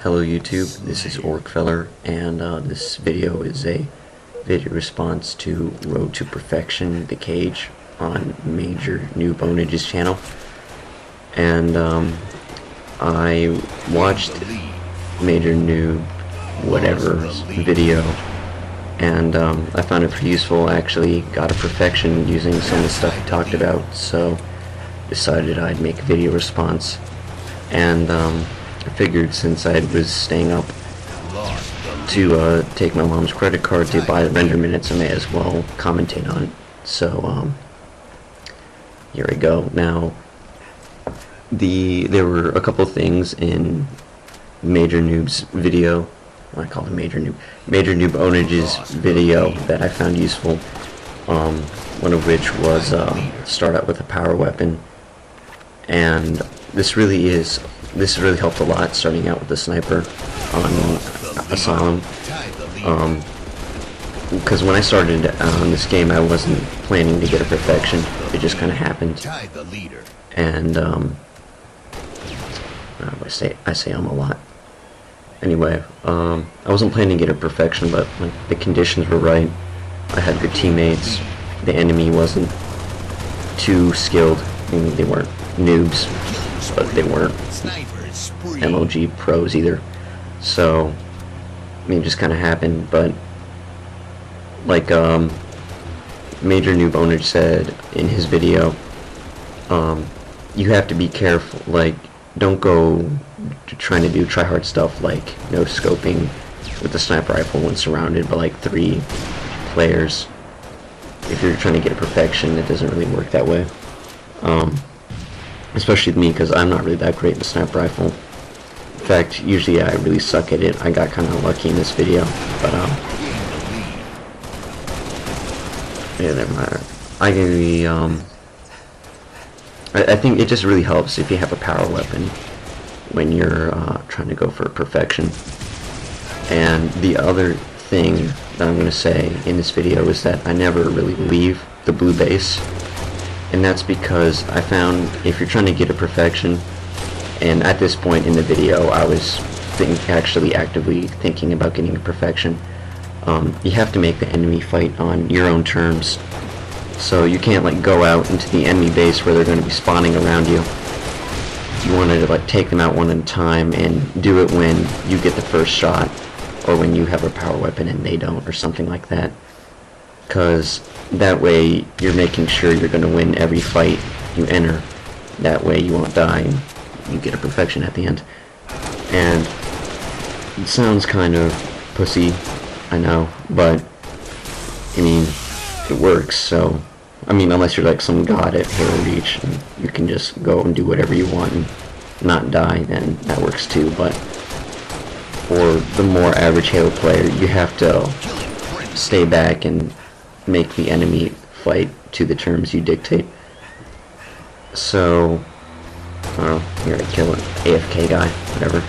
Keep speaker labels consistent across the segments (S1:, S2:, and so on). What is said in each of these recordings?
S1: Hello YouTube, this is Orkfeller, and this video is a video response to Road to Perfection, The Cage, on MajorNoobOwnage's channel. And I watched MajorNoob whatever's video, and I found it pretty useful. I actually got a perfection using some of the stuff he talked about, so decided I'd make a video response. And I figured since I was staying up to take my mom's credit card to buy the render minutes, I may as well commentate on it. So here we go. Now, there were a couple things in MajorNoob's video. I call him MajorNoobOwnage's video that I found useful. One of which was start out with a power weapon, and this really helped a lot, starting out with the sniper on Asylum. Because when I started on this game, I wasn't planning to get a perfection. It just kind of happened. And I say a lot. Anyway, I wasn't planning to get a perfection, but the conditions were right. I had good teammates. The enemy wasn't too skilled. I mean, they weren't noobs, but they weren't MOG pros either. So, I mean, it just kind of happened. But like MajorNoobOwnage said in his video, you have to be careful. Like, don't go trying to do try-hard stuff like no scoping with the sniper rifle when surrounded by like 3 players. If you're trying to get a perfection, it doesn't really work that way. Especially with me, because I'm not really that great in the sniper rifle. In fact, usually I really suck at it. I got kind of lucky in this video, but yeah, never mind. I think it just really helps if you have a power weapon when you're trying to go for perfection. And the other thing that I'm going to say in this video is that I never really leave the blue base, and that's because I found if you're trying to get a perfection, and at this point in the video I was actually actively thinking about getting a perfection, you have to make the enemy fight on your own terms. So you can't like go out into the enemy base where they're going to be spawning around you. You want to like take them out one at a time and do it when you get the first shot, or when you have a power weapon and they don't, or something like that. Because that way you're making sure you're going to win every fight you enter. That way you won't die and you get a perfection at the end. And it sounds kind of pussy, I know, but I mean, it works. So I mean, unless you're like some god at Halo Reach and you can just go and do whatever you want and not die, then that works too. But for the more average Halo player, you have to stay back and make the enemy fight to the terms you dictate. So, I don't know, you're gonna kill an AFK guy, whatever.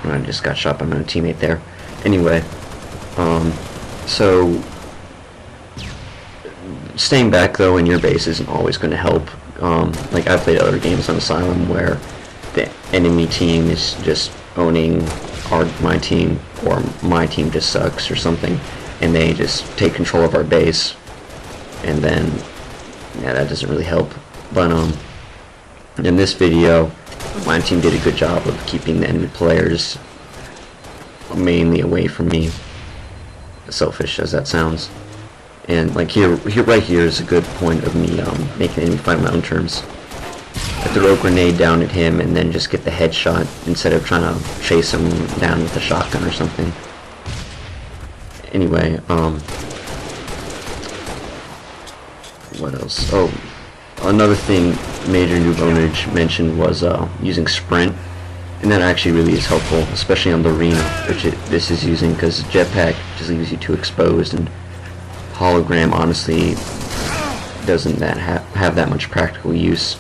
S1: I just got shot by my own teammate there. Anyway, so staying back though in your base isn't always going to help. Like I've played other games on Asylum where the enemy team is just owning my team, or my team just sucks or something, and they just take control of our base, and then yeah, that doesn't really help. But in this video, my team did a good job of keeping the enemy players mainly away from me, selfish as that sounds. And like right here is a good point of me making the enemy fight on my own terms. I throw a grenade down at him and then just get the headshot instead of trying to chase him down with a shotgun or something. Anyway, what else? Oh, another thing MajorNoobOwnage mentioned was using sprint, and that actually really is helpful, especially on the arena, which this is using, because jetpack just leaves you too exposed, and hologram honestly doesn't have that much practical use.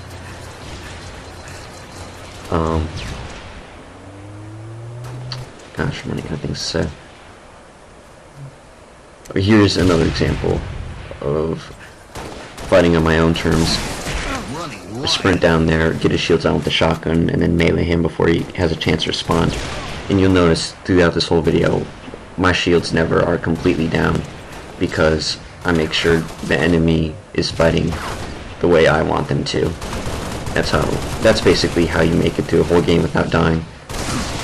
S1: Gosh, I'm running out of things to say. Here's another example of fighting on my own terms. sprint down there, get his shields on with the shotgun, and then melee him before he has a chance to respond. And you'll notice throughout this whole video, my shields never are completely down, because I make sure the enemy is fighting the way I want them to. That's basically how you make it through a whole game without dying.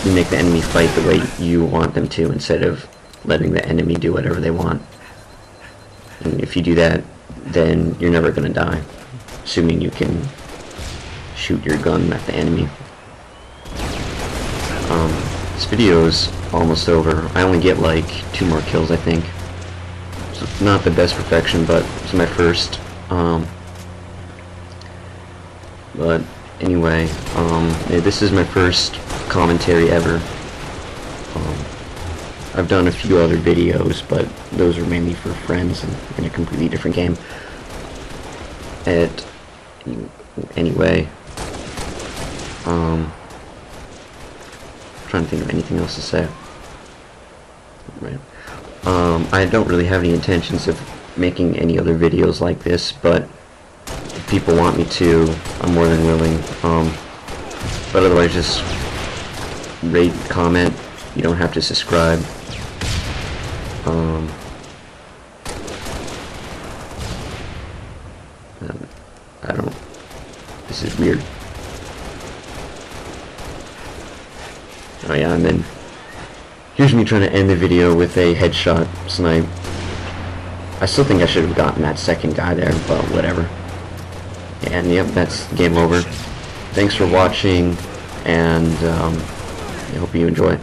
S1: You make the enemy fight the way you want them to, instead of letting the enemy do whatever they want. And if you do that, then you're never gonna die, assuming you can shoot your gun at the enemy. This video is almost over. I only get like 2 more kills, I think. So not the best perfection, but it's my first. But anyway, this is my first commentary ever. I've done a few other videos, but those are mainly for friends and in a completely different game. Anyway, I'm trying to think of anything else to say. Right. I don't really have any intentions of making any other videos like this, but if people want me to, I'm more than willing. But otherwise, just rate, comment. You don't have to subscribe. I don't. This is weird. Oh yeah, and then here's me trying to end the video with a headshot snipe. I still think I should have gotten that second guy there, but whatever. And yep, that's game over. Thanks for watching, and I hope you enjoy.